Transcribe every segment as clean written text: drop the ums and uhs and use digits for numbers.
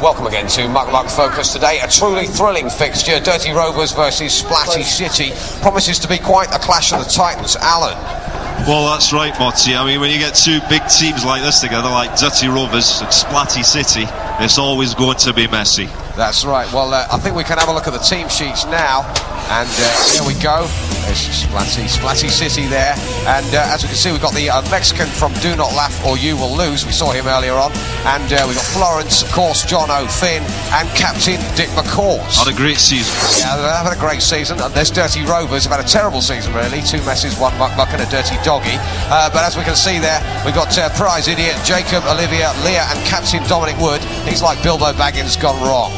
welcome again to Muck Muck Focus today. A truly thrilling fixture. Dirty Rovers versus Splatty City. Promises to be quite a clash of the Titans. Alan. Well, that's right, Motti. I mean, when you get two big teams like this together, like Dirty Rovers and Splatty City, it's always going to be messy. That's right. Well, I think we can have a look at the team sheets now. And there we go. There's Splatty City there. And as we can see, we've got the Mexican from Do Not Laugh or You Will Lose. We saw him earlier on. And we've got Florence, of course, John O'Finn, and Captain Dick McCaws. Had a great season. Yeah, they've had a great season. And there's Dirty Rovers. Have had a terrible season, really. 2 messes, 1 muck muck, and a dirty doggy. But as we can see there, we've got Prize Idiot, Jacob, Olivia, Leah, and Captain Dominic Wood. He's like Bilbo Baggins gone wrong.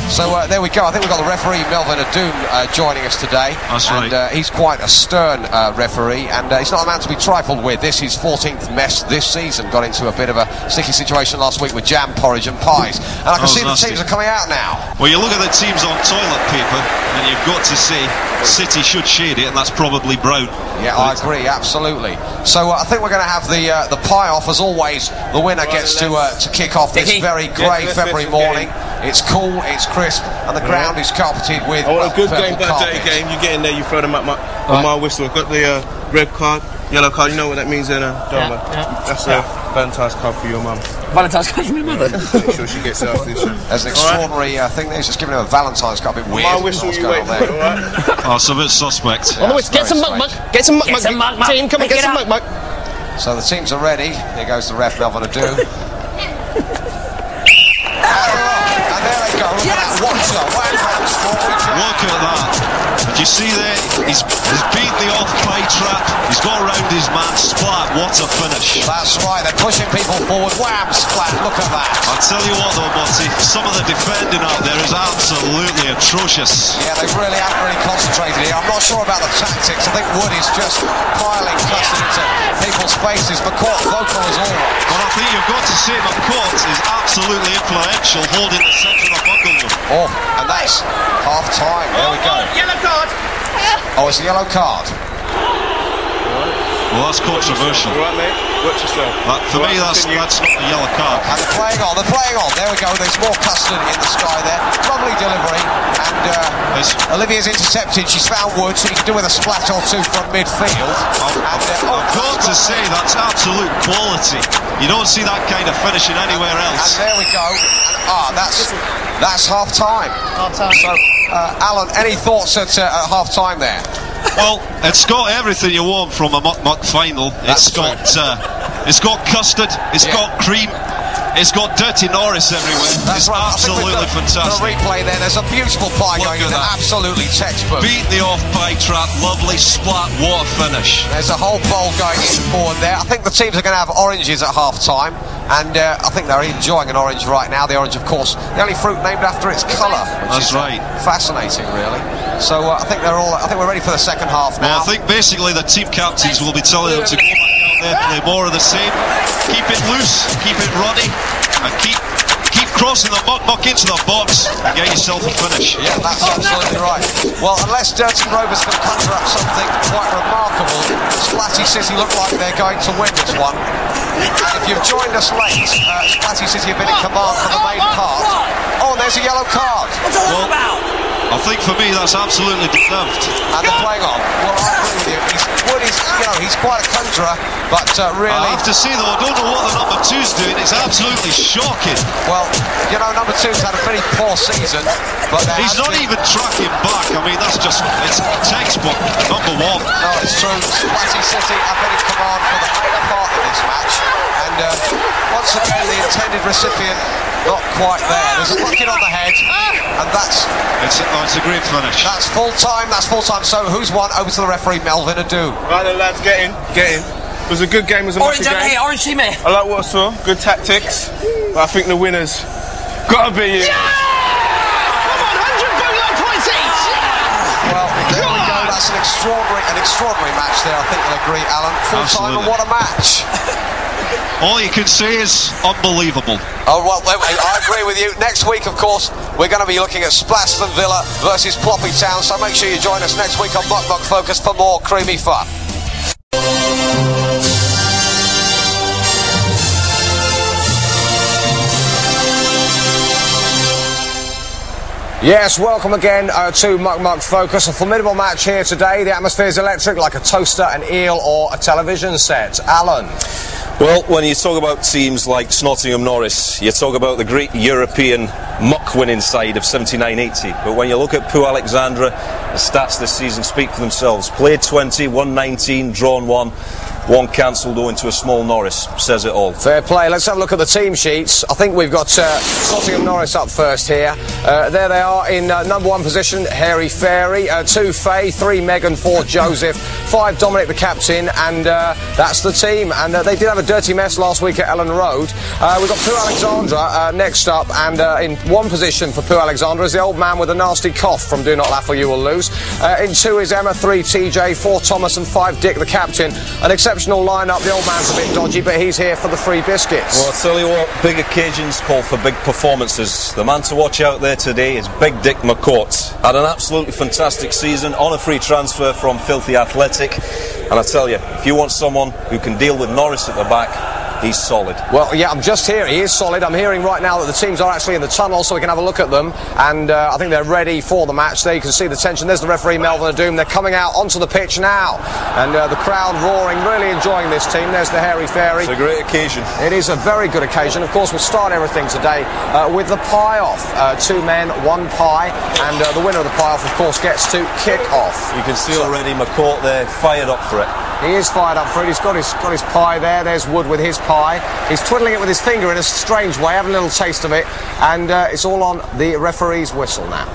So there we go. I think we've got the referee Melvin Adoom joining us today. That's right. And he's quite a stern referee, and he's not a man to be trifled with. This is his 14th mess this season. Got into a bit of a sticky situation last week with jam, porridge and pies. And I can see nasty. the teams are coming out now. Well, you look at the teams on toilet paper, and you've got to say City should shade it, and that's probably Brown. Yeah, I agree, absolutely. So I think we're going to have the pie off. As always, the winner gets to kick off this very grey February morning. It's cool, it's crisp, and the ground is carpeted with I want a good game, purple but a dirty game. You get in there, you throw them at my whistle. I've got the red card, yellow card. You know what that means, then, don't I? That's a Valentine's card for your mum. Valentine's card for my mother. Make sure she gets it after this show. There's an extraordinary thing there. He's just giving him a Valentine's card. A bit weird. My whistle, you wait for it, alright? Oh, it's a bit suspect. Yeah, Get some muck muck. Get some muck muck. Team, come and get some muck muck. So the teams are ready. Here goes the ref, Melvin Adoom. And there they go. Look at that. Look at that. Did you see there? He's beat the off pie trap. He's got around his man. Splat. What a finish. That's right. They're pushing people forward. Wham! Splat. Look at that. I'll tell you what though, Monty, some of the defending out there is absolutely atrocious. Yeah, they really haven't really concentrated here. I'm not sure about the tactics. I think Wood is just piling custard into people's faces. McCourt, vocal as always. But I think you've got to say McCourt is absolutely influential, holding the centre of Bungalow. Oh, and that's half time. There we go. Yellow card. Oh, it's a yellow card. Well, that's controversial. Alright, mate. Watch yourself. For me, that's not a yellow card. And they're playing on. They're playing on. There we go. There's more custard in the sky there. Lovely delivery. And Olivia's intercepted. She's found Wood, so you can do with a splat or two from midfield. I've got to say, that's absolute quality. You don't see that kind of finishing anywhere else. And there we go. And, that's half time. So, Alan, any thoughts at half time there? Well, it's got everything you want from a Muck Muck final. It's got custard, it's got cream, it's got Dirty Norris everywhere. That's it's right. absolutely fantastic. The replay there, there's a beautiful pie going in, absolutely textbook. Beat the off pie trap, lovely splat, what a finish. There's a whole bowl going in forward there. I think the teams are going to have oranges at half time, and I think they're enjoying an orange right now. The orange, of course, the only fruit named after its colour. That's right. Fascinating, really. So I think we're ready for the second half now. Well, I think basically the team captains will be telling them to go back out there, play more of the same, keep it loose, keep it ruddy, and keep crossing the Muck Muck into the box and get yourself a finish. Yeah, that's absolutely right. Well, unless Dirty Rovers can conjure up something quite remarkable, Splatty City look like they're going to win this one. And if you've joined us late, Splatty City have been in command for the main part. Oh, and there's a yellow card. What's all that about? I think for me that's absolutely deserved. And they're playing on. Well, I agree with you. Wood is, he's quite a conjurer, but really... I have to say though, I don't know what the number 2's doing. It's absolutely shocking. Well, number 2's had a very poor season, but he's not even tracking back. I mean, it's textbook number 1. No, it's true. Splatty City have been in command for the main part of this match, and once again the intended recipient not quite there. There's a bucket on the head, and it's a great finish. That's full time. So who's won? Over to the referee, Melvin Adoom. Right then, lads, get in. It was a good game. It was a orange game. over here, orange team here. I like what I saw. Good tactics, but I think the winners gotta be you. Yeah! Come on, 100 Bungalow points each. Well, there we go. That's an extraordinary match there. I think you'll agree, Alan. Full time, and what a match. All you can say is unbelievable. Oh, well, I agree with you. Next week, of course, we're going to be looking at Splaston Villa versus Ploppy Town, so make sure you join us next week on Muck Muck Focus for more creamy fun. Yes, welcome again to Muck Muck Focus. A formidable match here today. The atmosphere is electric like a toaster, an eel or a television set. Alan? Well, when you talk about teams like Nottingham Norris, you talk about the great European muck winning side of 79-80. But when you look at Pau Alexandra, the stats this season speak for themselves. Played 20, won 19, drawn 1. One cancelled owing to a small Norris. Says it all. Fair play. Let's have a look at the team sheets. I think we've got Nottingham Norris up first here. There they are in number 1 position, Harry Fairy. 2 Faye, 3 Megan, 4 Joseph, 5 Dominic the captain, and that's the team. And they did have a dirty mess last week at Ellen Road. We've got Pau Alexandra next up, and in 1 position for Pau Alexandra is the old man with a nasty cough from Do Not Laugh or You Will Lose. In 2 is Emma, 3 TJ, 4 Thomas and 5 Dick the captain. An exceptional lineup. The old man's a bit dodgy, but he's here for the free biscuits. Well, I'll tell you what, big occasions call for big performances. The man to watch out there today is Big Dick McCourt. Had an absolutely fantastic season on a free transfer from Filthy Athletic, and I tell you, if you want someone who can deal with Norris at the back, he's solid. Well, yeah, I'm just here. He is solid. I'm hearing right now that the teams are actually in the tunnel, so we can have a look at them. And I think they're ready for the match. There you can see the tension. There's the referee, Melvin Adoom. They're coming out onto the pitch now. And the crowd roaring, really enjoying this team. There's the Hairy Fairy. It's a great occasion. It is a very good occasion. Of course, we'll start everything today with the pie-off. 2 men, 1 pie. And the winner of the pie-off, of course, gets to kick off. You can see already McCourt there, fired up for it. He is fired up for it. He's got his pie there. There's Wood with his pie. He's twiddling it with his finger in a strange way, having a little taste of it, and it's all on the referee's whistle now.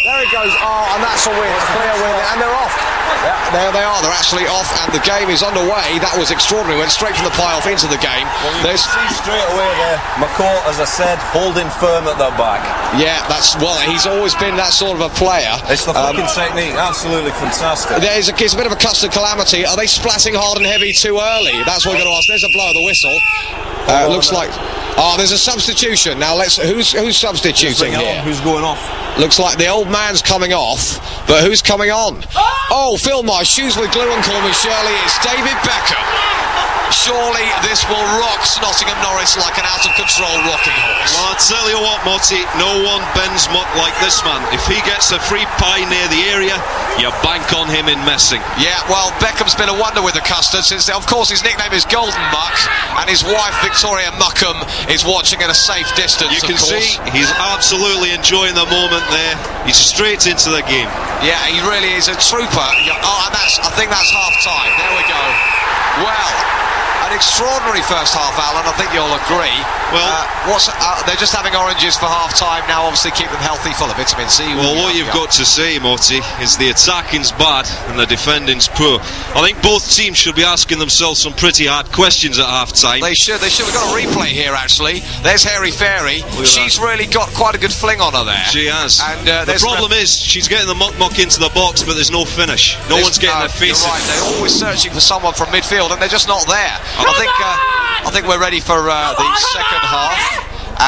There it goes. Oh, and that's a win, a clear win, and they're off. Yeah, there they are. They're actually off, and the game is underway. That was extraordinary. Went straight from the pie-off into the game. Well, you can see straight away there, McCourt, as I said, holding firm at the back. Yeah, he's always been that sort of a player. It's the fucking technique, absolutely fantastic. It's a bit of a custard calamity. Are they splatting hard and heavy too early? That's what we're going to ask. There's a blow of the whistle. Looks like... Oh, there's a substitution. Now, who's substituting here? Who's going off? Looks like the old man's coming off, but who's coming on? Oh, Phil Marsh, shoes with glue and call me Shirley. It's David Beckham. Surely this will rock Nottingham Norris like an out-of-control rocking horse. Well, I tell you what, Motty, no one bends Muck like this man. If he gets a free pie near the area, you bank on him in messing. Yeah, well, Beckham's been a wonder with the custard since, of course, his nickname is Golden Muck, and his wife, Victoria Muckham, is watching at a safe distance. You can see he's absolutely enjoying the moment there. He's straight into the game. Yeah, he really is a trooper. Oh, and I think that's half-time. There we go. Well, an extraordinary first half, Alan. I think you'll agree. Well, they're just having oranges for half-time now. Obviously, keep them healthy, full of vitamin C. Well, what you've got to say, Morty, is the attacking's bad and the defending's poor. I think both teams should be asking themselves some pretty hard questions at half-time. They should. We've got a replay here, actually. There's Hairy Fairy. She's really got quite a good fling on her there. She has. And the problem is, she's getting the muck into the box, but there's no finish. No one's getting their face. You're right. They're always searching for someone from midfield, and they're just not there. I think we're ready for the second half,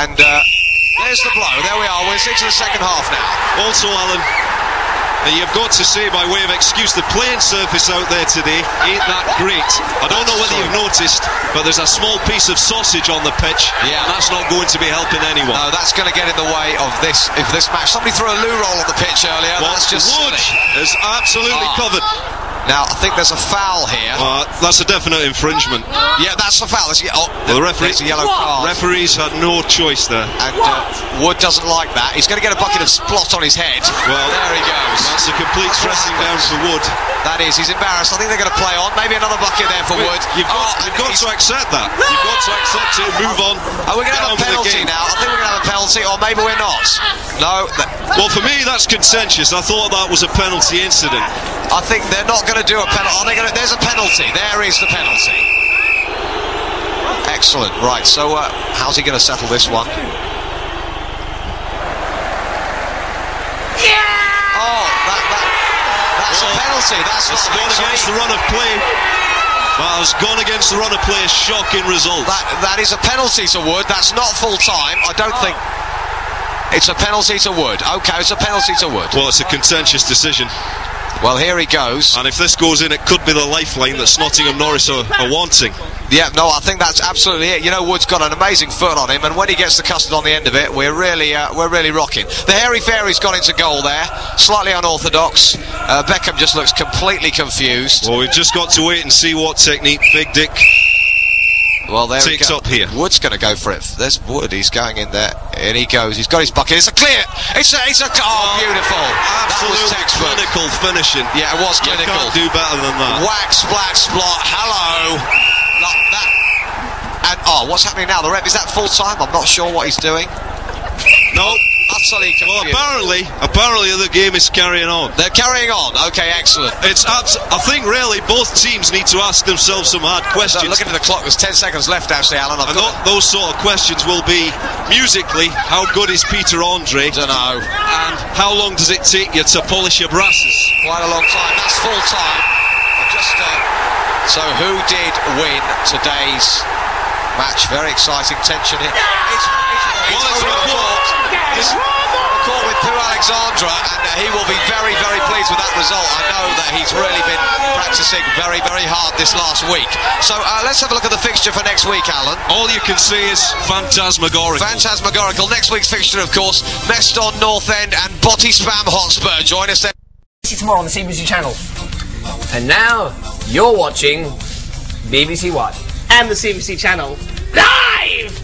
and there's the blow. There we are. We're into the second half now. Also, Alan, you've got to say, by way of excuse, the playing surface out there today ain't that great. I don't know whether you've noticed, but there's a small piece of sausage on the pitch. Yeah, and that's not going to be helping anyone. No, that's going to get in the way of this match. Somebody threw a loo roll on the pitch earlier. Well, that's just Wood is absolutely covered. Now, I think there's a foul here. That's a definite infringement. Yeah, that's a foul. The referee, a yellow card. Referees had no choice there. And Wood doesn't like that. He's going to get a bucket of splot on his head. Well, there he goes. That's a complete dressing down for Wood. That is. He's embarrassed. I think they're going to play on. Maybe another bucket there for Wood. You've got to accept that. You've got to accept it. Move on. Are we going to have a penalty now? I think we're going to have a penalty, or maybe we're not. No. Well, for me, that's contentious. I thought that was a penalty incident. I think they're not going to do a penalty. There's a penalty. There is the penalty. Excellent. Right, so how's he going to settle this one? Yeah! Oh, that's a penalty. That's gone against the run of play. That has gone against the run of play. A shocking result. That is a penalty to Wood. That's not full time. I don't think. It's a penalty to Wood. Okay, it's a penalty to Wood. Well, it's a contentious decision. Well, here he goes. And if this goes in, it could be the lifeline that Nottingham Norris are wanting. Yeah, no, I think that's absolutely it. You know, Wood's got an amazing foot on him, and when he gets the custard on the end of it, we're really rocking. The Hairy Fairy's gone into goal there, slightly unorthodox. Beckham just looks completely confused. Well, we've just got to wait and see what technique Big Dick takes up here. Wood's going to go for it. There's Wood. He's going in there. In he goes. He's got his bucket. It's a clear. It's a. Beautiful. Absolutely clinical finishing. Yeah, it was clinical. You can't do better than that. Whack, splash, splot. Hello. Like that. And what's happening now? The ref, is that full time? I'm not sure what he's doing. No. Utterly confused. Well, apparently the game is carrying on. They're carrying on. Okay, excellent. I think really both teams need to ask themselves some hard questions. Looking at the clock, there's 10 seconds left actually, Alan. Those sort of questions will be, musically, how good is Peter Andre? Don't know. And how long does it take you to polish your brasses? Quite a long time. That's full time. So who did win today's match? Very exciting tension here. It's record with Pooh Alexandra, and he will be very, very pleased with that result. I know that he's really been practicing very, very hard this last week. So let's have a look at the fixture for next week, Alan. All you can see is phantasmagorical. Phantasmagorical. Next week's fixture, of course, Meston North End and Botty Spam Hotspur. Join us then. See you tomorrow on the CBC channel. And now you're watching BBC One And the CBC channel. Live!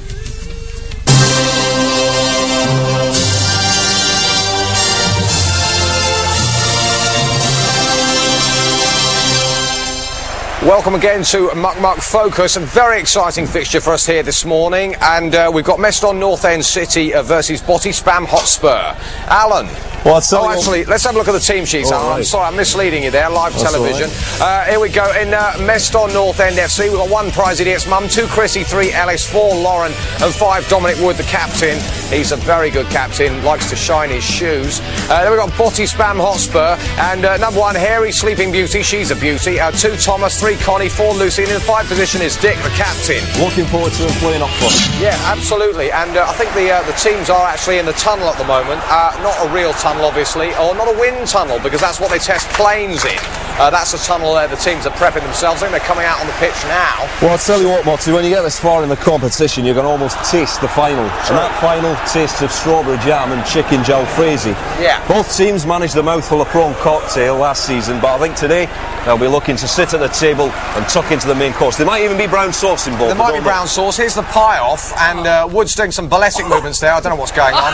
Welcome again to Muck Muck Focus. A very exciting fixture for us here this morning, and we've got Meston North End City versus Botty Spam Hotspur. Alan. Well, actually, let's have a look at the team sheets, Alan. Right. I'm sorry, I'm misleading you there, live television. Right. Here we go, in Meston North End FC, we've got 1 Prize Idiot's Mum, 2 Chrissy, 3 Ellis, 4 Lauren, and 5 Dominic Wood, the captain. He's a very good captain, likes to shine his shoes. Then we've got Botty Spam Hotspur, and number 1, Hairy Sleeping Beauty, she's a beauty. 2 Thomas, 3 Connie, 4 Lucy, and in the 5 position is Dick, the captain. Looking forward to him playing up front. Yeah, absolutely, and I think the teams are actually in the tunnel at the moment. Not a real tunnel, obviously, or not a wind tunnel, because that's what they test planes in. That's the tunnel there the teams are prepping themselves. I think they're coming out on the pitch now. Well, I'll tell you what, Motty, when you get this far in the competition, you can almost taste the final. True. And that final tastes of strawberry jam and chicken jalfrezi. Yeah. Both teams managed a mouthful of prawn cocktail last season, but I think today they'll be looking to sit at the table and tuck into the main course. There might even be brown sauce involved. There might be brown sauce. Here's the pie off, and Wood's doing some balletic movements there. I don't know what's going on.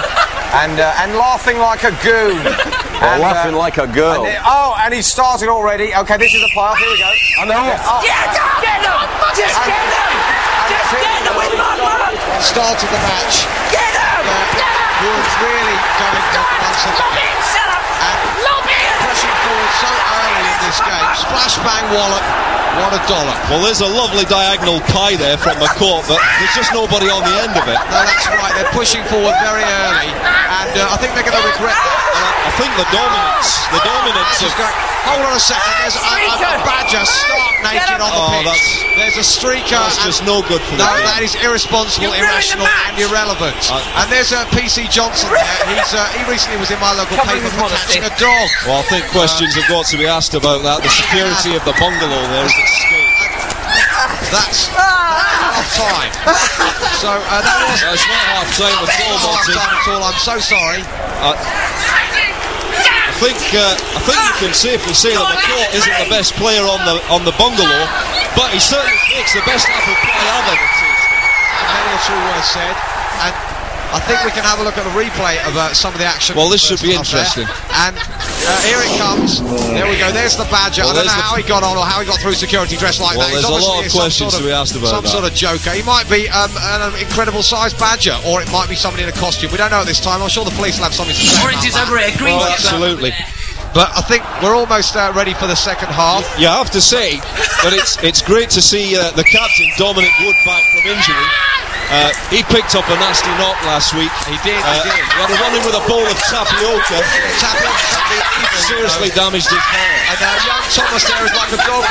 And laughing like a goon. Laughing like a girl. And he's started already. Okay, this is the pie off. Here we go. I know. Get him! Just get him! Just get him with Muck Muck! Started the match. Get him! Wood's really going once again. Pushing forward so early in this game. Splash bang wallop. What a dollop. Well, there's a lovely diagonal pie there from the court, but there's just nobody on the end of it. No, that's right. They're pushing forward very early, and I think they're going to regret that. I think the dominance of... Hold on a second. There's a badger stark naked on the pitch. There's a streaker. That's just no good for them. No, that is irresponsible, irrational, and irrelevant. And there's PC Johnson there. He recently was in my local paper for catching a dog. Well, I think questions have got to be asked about that. The security of the bungalow there is at stake. That's half time. So that was. It's not half time at all, Monty. I'm so sorry. I think you can safely say that McCourt isn't the best player on the bungalow, but he certainly makes the best apple pie I've ever tasted. Many a true words said, and I think we can have a look at the replay of some of the action. Well, this should be interesting. And here it comes. There we go. There's the badger. Well, I don't know how he got on or how he got through security dressed like well, that. There's a lot of questions to be asked about some sort of joker. He might be an incredible sized badger, or it might be somebody in a costume. We don't know at this time. I'm sure the police will have something to say. Orange is over it, green. Absolutely. But I think we're almost ready for the second half. You have to say that it's great to see the captain, Dominic Wood, back from injury. He picked up a nasty knock last week. He did. He had a run in with a bowl of tapioca. Seriously damaged his hair. And young Thomas there is like a dog.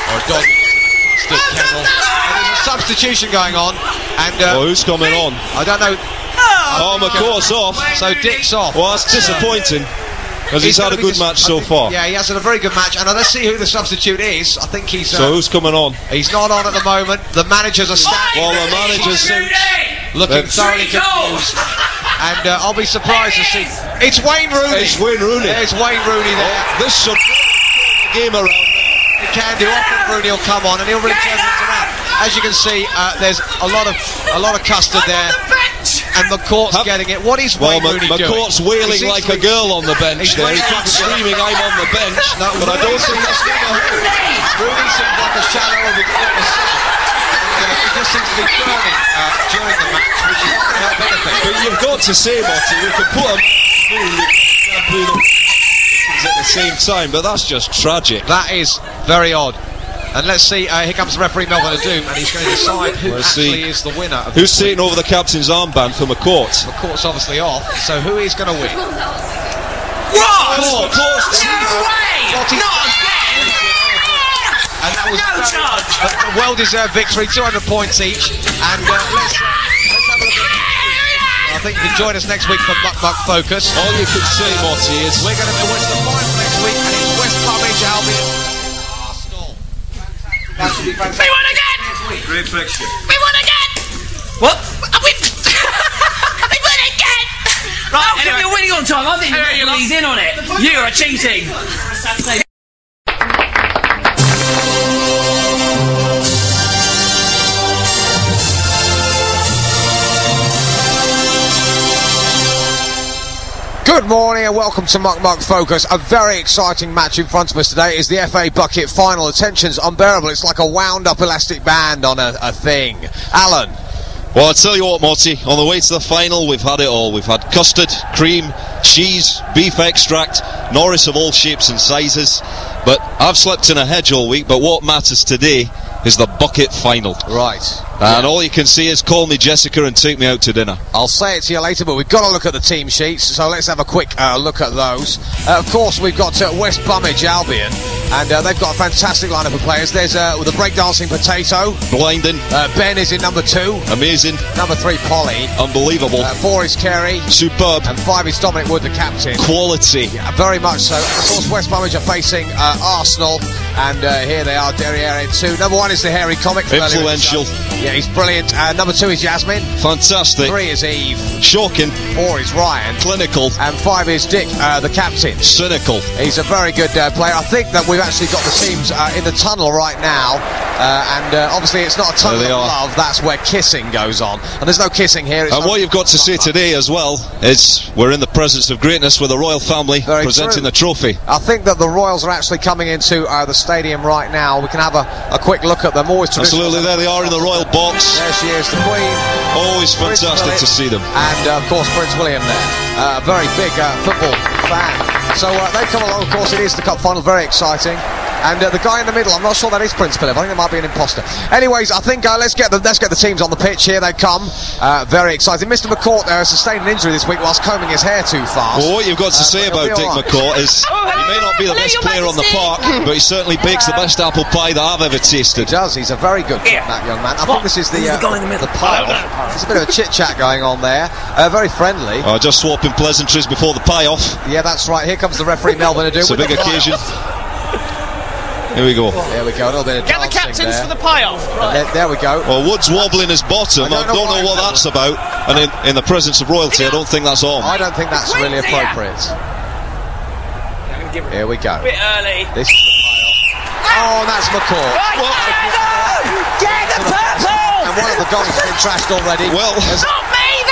Or a dog in a plastic kennel. And there's a substitution going on. And who's coming on? I don't know. Oh, McCourt's off. So Dick's off. Well, that's disappointing. Because he's had a good match so far. Yeah, he has had a very good match. And let's see who the substitute is. I think he's... so who's coming on? He's not on at the moment. The managers are standing. Well, the managers... looking thoroughly confused. And I'll be surprised to see... It's Wayne Rooney. It's Wayne Rooney. There's Wayne Rooney there. This should the game around now. He can do. Often Rooney will come on and he'll really turn things around. As you can see, there's a lot of custard there. And McCourt's getting it. What is Wayne Rooney doing? McCourt's wailing like a girl on the bench there. He keeps screaming, I'm on the bench. No, but I don't think that's Rooney seems like a shadow of himself. He just seems to be burning during the match, which is not going to help anything. But you've got to say, Marty, we can put him through the at the same time, but that's just tragic. That is very odd. And let's see, here comes the referee Melvin Adoom, and he's going to decide who is the winner. Who's taking over the captain's armband for McCourt? McCourt's obviously off, so who is going to win? What? No way! Not again! And that was a well-deserved victory, 200 points each. And let's have a look at I think you can join us next week for Muck Muck Focus. All you can say, Marty, is we're going to be watching the final next week, and it's West Bromwich Albion. We won again! Great fixture. We won again! What? We won again! Right, anyway. You're winning on time. I think he's in on it. You are cheating. Good morning and welcome to Muck Muck Focus. A very exciting match in front of us today is the FA Bucket Final. The tension's unbearable. It's like a wound-up elastic band on a thing. Alan. Well, I'll tell you what, Marty, on the way to the final, we've had it all. We've had custard, cream, cheese, beef extract, Norris of all shapes and sizes. But I've slept in a hedge all week, but what matters today is the bucket final. Right. And all you can see is call me Jessica and take me out to dinner. I'll say it to you later, but we've got to look at the team sheets, so let's have a quick look at those. Of course, we've got West Bromwich Albion, and they've got a fantastic lineup of players. There's with a breakdancing Potato. Blinding. Ben is in number 2. Amazing. Number 3, Polly. Unbelievable. 4 is Kerry. Superb. And 5 is Dominic Wood, the captain. Quality. Yeah, very much so. Of course, West Bromwich are facing Arsenal, and here they are, Derriere in 2. Number 1 is the Hairy Comic. Influential. Yeah, he's brilliant. Number 2 is Yasmin. Fantastic. 3 is Eve. Shocking. 4 is Ryan. Clinical. And 5 is Dick, the captain. Cynical. He's a very good player. I think that we've actually got the teams in the tunnel right now, and obviously it's not a tunnel of love. That's where kissing goes on, and there's no kissing here. And what you've got to say today as well is we're in the presence of greatness with the royal family presenting the trophy. I think that the royals are actually coming into the stadium right now. We can have a quick look at them. Always absolutely, there they are in the royal box. There she is, the Queen. Always fantastic to see them. And of course Prince William there, a very big football fan. So they come along. Of course, it is the cup final, very exciting. And the guy in the middle, I'm not sure that is Prince Philip. I think it might be an imposter. Anyways, I think let's get the teams on the pitch. Here they come. Very exciting. Mr. McCourt sustained an injury this week whilst combing his hair too fast. Well, what you've got to say about Dick McCourt is he may not be the best player on the park, but he certainly bakes the best apple pie that I've ever tasted. He does. He's a very good that young man. I think this is the guy in the middle. The pie. There's a bit of a chit chat going on there. Very friendly. Just swapping pleasantries before the pie off. Yeah, that's right. Here comes the referee Melvin Adoom. It's a big occasion. Here we go. There we go. A little bit of get the captains for the pie off. Right. There we go. Well, Wood's wobbling his bottom. I don't know what that's about. And in the presence of royalty, I don't think that's on. I don't think that's really appropriate. Here we go. A bit early. This is the pie off. Oh, that's McCourt. Get the purple! And one of the goals has been trashed already. Well,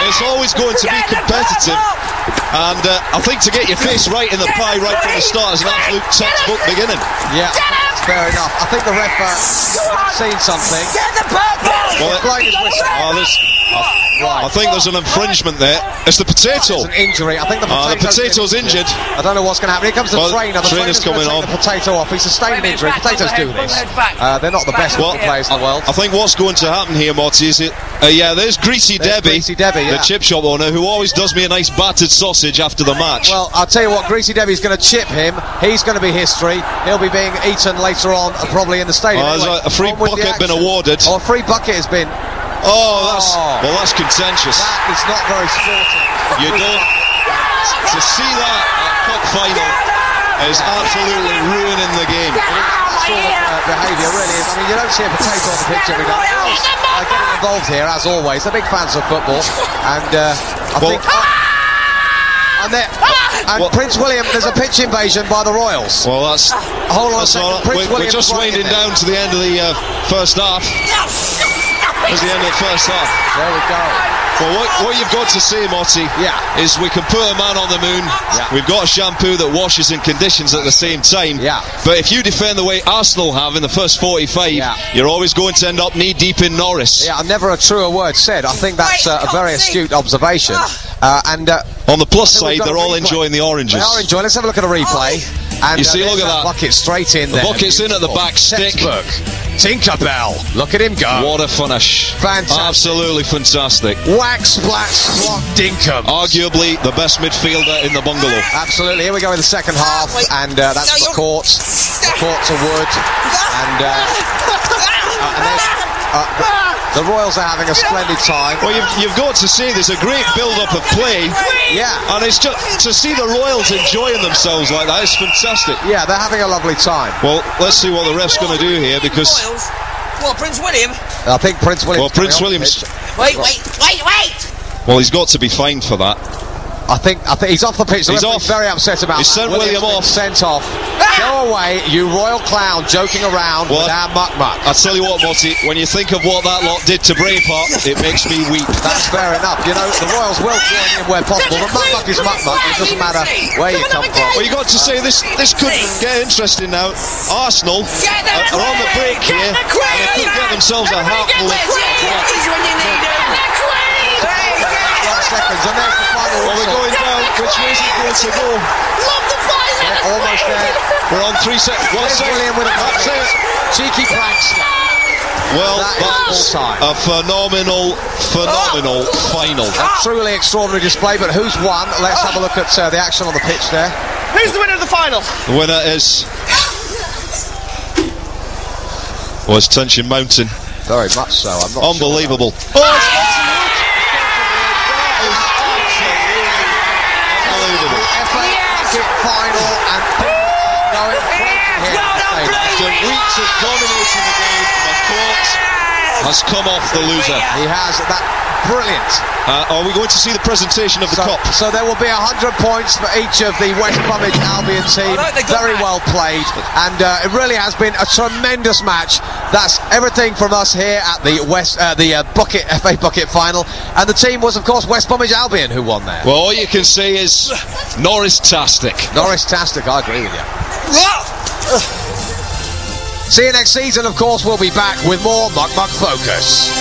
it's always going to be competitive. And I think to get your face right in the pie right from the start is an absolute textbook beginning. Yeah, fair enough. I think the ref seen something. Get the purple! Well, I think there's an infringement there. It's the potato. It's an injury. I think the potato's injured. I don't know what's going to happen. Here comes the trainer. The trainer's coming on. The potato off. He sustained an injury. Potatoes do this. They're not the best players in the world. I think what's going to happen here, Marty, is there's Greasy Debbie, the chip shop owner, who always does me a nice battered sausage after the match. Well, I'll tell you what, Greasy Debbie's going to chip him. He's going to be history. He'll be being eaten later on, probably in the stadium. There's a free bucket been awarded. Oh, a free bucket has been that's contentious. That is not very sporting. You don't. To see that cup final is absolutely ruining the game. Sort of behaviour really is. I mean, you don't see a potato on the pitch every day. Getting involved here, as always. They're big fans of football, and I think. And Prince William, there's a pitch invasion by the Royals. Well, that's. Hold on a second. We're just winding down to the end of the first half. That's the end of the first half. There we go. Well, what you've got to say, Motti, is we can put a man on the moon. Yeah. We've got a shampoo that washes in conditions at the same time. Yeah. But if you defend the way Arsenal have in the first 45, you're always going to end up knee-deep in Norris. Yeah, never a truer word said. I think that's a very astute observation. On the plus side, they're all enjoying the oranges. They are enjoying. Let's have a look at a replay. And you see, look at that bucket straight in there. The bucket's in at the back stick. Tinkerbell. Look at him go. What a finish. Fantastic. Absolutely fantastic. Whack, splat, slot, dinkum. Arguably the best midfielder in the Bungalow. Absolutely. Here we go in the second half. And that's the courts. The courts of wood. And the Royals are having a splendid time. Well, you've got to see there's a great build-up of play. Yeah. And it's just to see the Royals enjoying themselves like that is fantastic. Yeah, they're having a lovely time. Well, let's see what the ref's going to do here, because... Well, Prince William? I think Prince William. Well, Prince William's... Wait! Well, he's got to be fined for that. I think he's off the pitch. He's off. Very upset about that. He sent William off. Sent off. Go away, you royal clown, joking around with our Muck Muck. I tell you what, Motti, when you think of what that lot did to Braveheart, it makes me weep. That's fair enough. You know, the Royals will join in where possible. The Muck Muck is Muck Muck. It doesn't matter where you come from. Well, you got to say this could get interesting now. Arsenal are on the break here, and they could get themselves a hatful of seconds, and there's the final whistle. Well, we're going down. Which way is it going to go? Almost there. We're on 3 seconds. William with a cheeky planks. Well, that's a phenomenal final. A truly extraordinary display, but who's won? Let's have a look at the action on the pitch there. Who's the winner of the final? The winner is... Well, it's tension mountain. Very much so. I'm not unbelievable. Sure. Final and going after weeks of dominating the game, McCourt has come off the loser. He has. That brilliant. Are we going to see the presentation of the cup? So there will be 100 points for each of the West Bromwich Albion team. Very well played, and it really has been a tremendous match. That's everything from us here at the FA Bucket final, and the team was, of course, West Bromwich Albion who won there. Well, all you can say is Norris-tastic. Norris-tastic, I agree with you. See you next season, of course. We'll be back with more Muck Muck Focus.